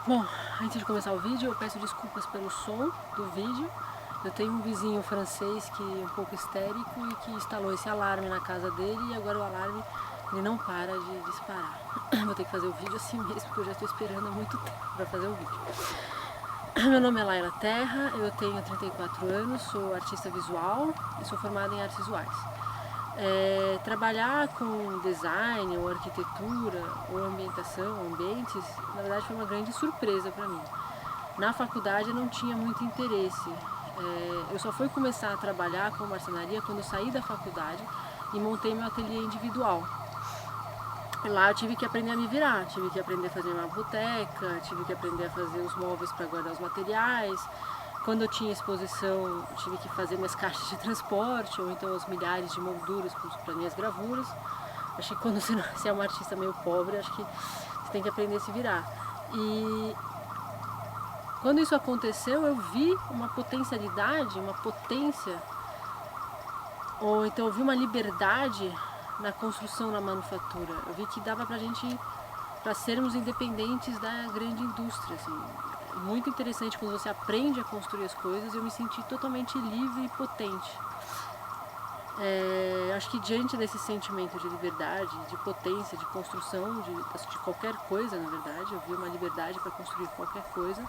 Bom, antes de começar o vídeo, eu peço desculpas pelo som do vídeo. Eu tenho um vizinho francês que é um pouco histérico e que instalou esse alarme na casa dele e agora o alarme ele não para de disparar. Vou ter que fazer o vídeo assim mesmo, porque eu já estou esperando há muito tempo para fazer o vídeo. Meu nome é Laila Terra, eu tenho 34 anos, sou artista visual e sou formada em artes visuais. Trabalhar com design ou arquitetura ou ambientação, ambientes, na verdade foi uma grande surpresa para mim. Na faculdade eu não tinha muito interesse. Eu só fui começar a trabalhar com marcenaria quando eu saí da faculdade e montei meu ateliê individual. E lá eu tive que aprender a me virar, tive que aprender a fazer uma boteca, tive que aprender a fazer os móveis para guardar os materiais. Quando eu tinha exposição, tive que fazer minhas caixas de transporte, ou então as milhares de molduras para minhas gravuras. Acho que quando você é uma artista meio pobre, acho que você tem que aprender a se virar. E quando isso aconteceu, eu vi uma potencialidade, uma potência, ou então eu vi uma liberdade na construção, na manufatura. Eu vi que dava pra gente, para sermos independentes da grande indústria, assim. Muito interessante quando você aprende a construir as coisas, eu me senti totalmente livre e potente. Acho que diante desse sentimento de liberdade, de potência, de construção, de qualquer coisa, na verdade, eu vi uma liberdade para construir qualquer coisa.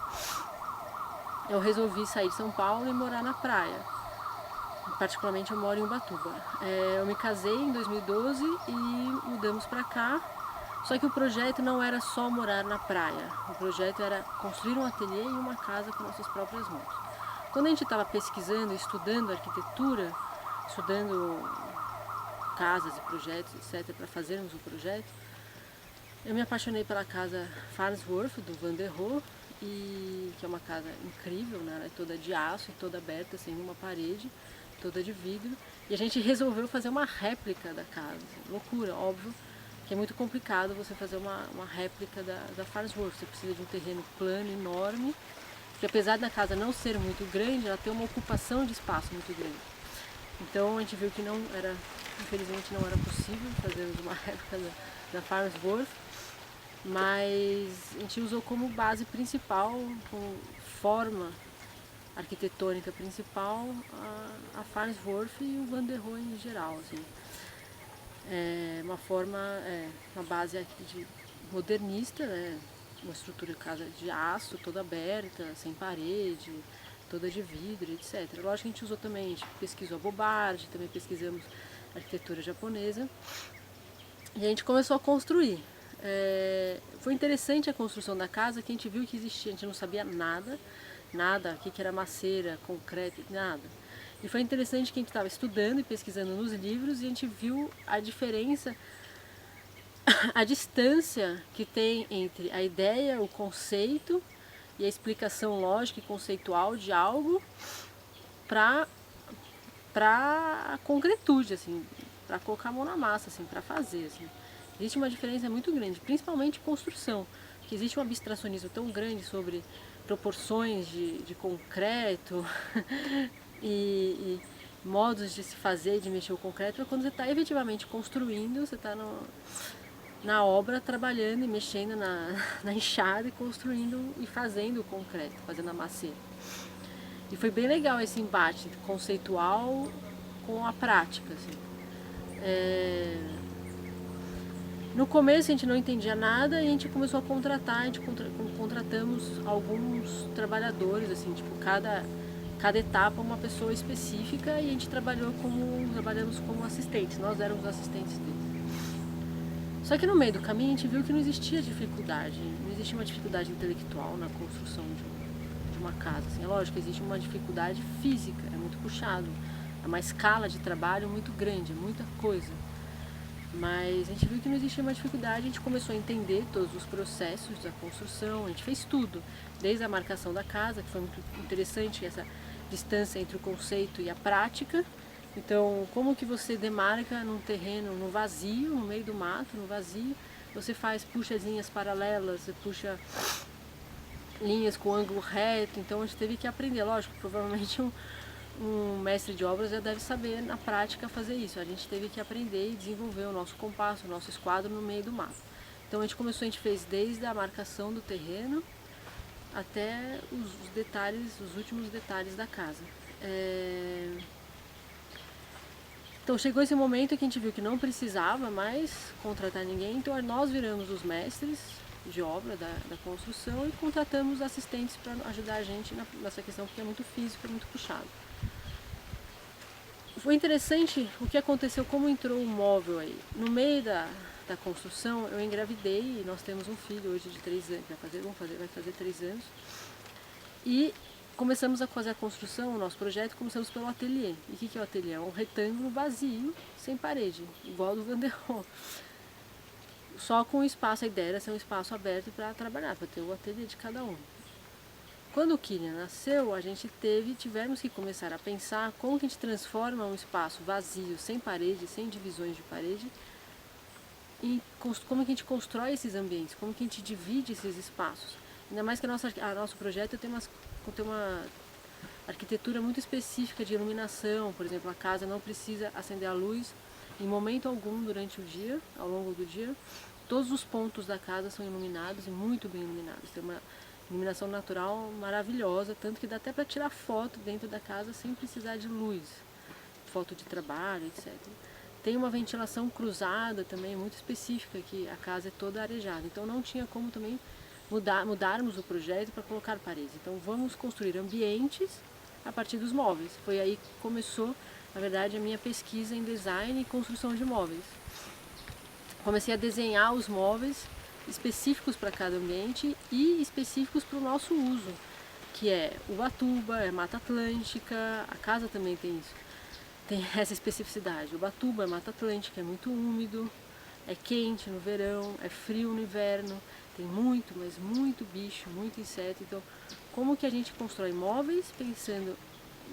Eu resolvi sair de São Paulo e morar na praia. Particularmente eu moro em Ubatuba. Eu me casei em 2012 e mudamos para cá. Só que o projeto não era só morar na praia. O projeto era construir um ateliê e uma casa com nossas próprias mãos. Quando a gente estava pesquisando, estudando arquitetura, estudando casas e projetos, etc., para fazermos o projeto, eu me apaixonei pela casa Farnsworth, do Van der Rohe, que é uma casa incrível, né? Ela é toda de aço e toda aberta, sem uma parede, toda de vidro. E a gente resolveu fazer uma réplica da casa. Loucura, óbvio, que é muito complicado você fazer uma réplica da Farnsworth. Você precisa de um terreno plano, enorme, que apesar da casa não ser muito grande, ela tem uma ocupação de espaço muito grande. Então a gente viu que não era, infelizmente não era possível fazermos uma réplica da Farnsworth, mas a gente usou como base principal, como forma arquitetônica principal, a Farnsworth e o Van der Rohe em geral, assim. Uma forma, uma base de modernista, né? Uma estrutura de casa de aço, toda aberta, sem parede, toda de vidro, etc. Lógico que a gente usou também, a gente pesquisou a Bobbard, também pesquisamos arquitetura japonesa e a gente começou a construir. Foi interessante a construção da casa, que a gente viu que existia, a gente não sabia nada, o que era maceira, concreto, nada. E foi interessante que a gente estava estudando e pesquisando nos livros e a gente viu a diferença, a distância que tem entre a ideia, o conceito e a explicação lógica e conceitual de algo para a concretude, assim, para colocar a mão na massa, assim, para fazer, assim. Existe uma diferença muito grande, principalmente construção, que existe um abstracionismo tão grande sobre proporções de concreto e modos de se fazer, de mexer o concreto, mas quando você está efetivamente construindo, você está na obra, trabalhando e mexendo na enxada e construindo e fazendo o concreto, fazendo a maceta. E foi bem legal esse embate conceitual com a prática, assim. No começo a gente não entendia nada e a gente começou a contratar, contratamos alguns trabalhadores, assim, tipo, cada etapa uma pessoa específica, e a gente trabalhamos como assistentes, nós éramos assistentes deles. Só que no meio do caminho a gente viu que não existia dificuldade, não existia uma dificuldade intelectual na construção de uma casa. Assim, é lógico que existe uma dificuldade física, é muito puxado, é uma escala de trabalho muito grande, é muita coisa. Mas a gente viu que não existia uma dificuldade, a gente começou a entender todos os processos da construção, a gente fez tudo, desde a marcação da casa, que foi muito interessante, essa distância entre o conceito e a prática. Então, como que você demarca num terreno, no vazio, no meio do mato, no vazio, você puxa linhas paralelas, você puxa linhas com ângulo reto, então a gente teve que aprender, lógico, provavelmente um mestre de obras já deve saber na prática fazer isso. A gente teve que aprender e desenvolver o nosso compasso, o nosso esquadro no meio do mato. Então a gente fez desde a marcação do terreno, até os detalhes, os últimos detalhes da casa. Então chegou esse momento que a gente viu que não precisava mais contratar ninguém, então nós viramos os mestres de obra da construção e contratamos assistentes para ajudar a gente nessa questão, porque é muito físico, é muito puxado. Foi interessante o que aconteceu, como entrou o móvel aí. No meio da construção eu engravidei e nós temos um filho hoje de 3 anos, vai fazer 3 anos. E começamos a fazer a construção, o nosso projeto, começamos pelo ateliê. E o que é o ateliê? É um retângulo vazio, sem parede, igual do Van der Rohe. Só com espaço, a ideia era ser um espaço aberto para trabalhar, para ter o ateliê de cada um. Quando o Kylian nasceu, tivemos que começar a pensar como que a gente transforma um espaço vazio, sem parede, sem divisões de parede, e como que a gente constrói esses ambientes, como que a gente divide esses espaços. Ainda mais que nosso projeto tem uma arquitetura muito específica de iluminação. Por exemplo, a casa não precisa acender a luz em momento algum durante o dia, ao longo do dia. Todos os pontos da casa são iluminados e muito bem iluminados. Tem uma iluminação natural maravilhosa, tanto que dá até para tirar foto dentro da casa sem precisar de luz, foto de trabalho, etc. Tem uma ventilação cruzada também muito específica, que a casa é toda arejada, então não tinha como também mudarmos o projeto para colocar paredes. Então vamos construir ambientes a partir dos móveis. Foi aí que começou, na verdade, a minha pesquisa em design e construção de móveis. Comecei a desenhar os móveis específicos para cada ambiente e específicos para o nosso uso, que é Ubatuba, é Mata Atlântica, a casa também tem isso, tem essa especificidade. Ubatuba é Mata Atlântica, é muito úmido, é quente no verão, é frio no inverno, tem muito, mas muito bicho, muito inseto. Então, como que a gente constrói móveis pensando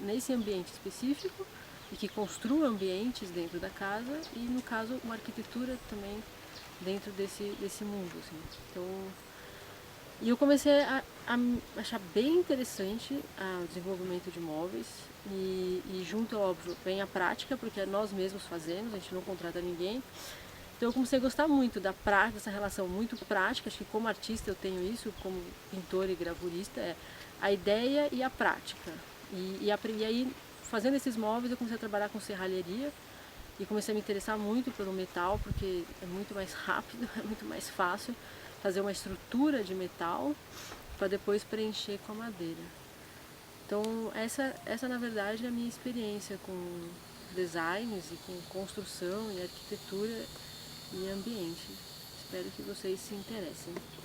nesse ambiente específico e que construa ambientes dentro da casa e, no caso, uma arquitetura também dentro desse mundo, assim. Então, e eu comecei a achar bem interessante o desenvolvimento de móveis e junto, óbvio, vem a prática, porque nós mesmos fazemos, a gente não contrata ninguém. Então eu comecei a gostar muito dessa relação muito prática. Acho que como artista eu tenho isso, como pintor e gravurista, é a ideia e a prática. E aí, fazendo esses móveis, eu comecei a trabalhar com serralheria e comecei a me interessar muito pelo metal, porque é muito mais rápido, é muito mais fácil fazer uma estrutura de metal para depois preencher com a madeira. Então essa na verdade é a minha experiência com designs e com construção e arquitetura e ambiente. Espero que vocês se interessem.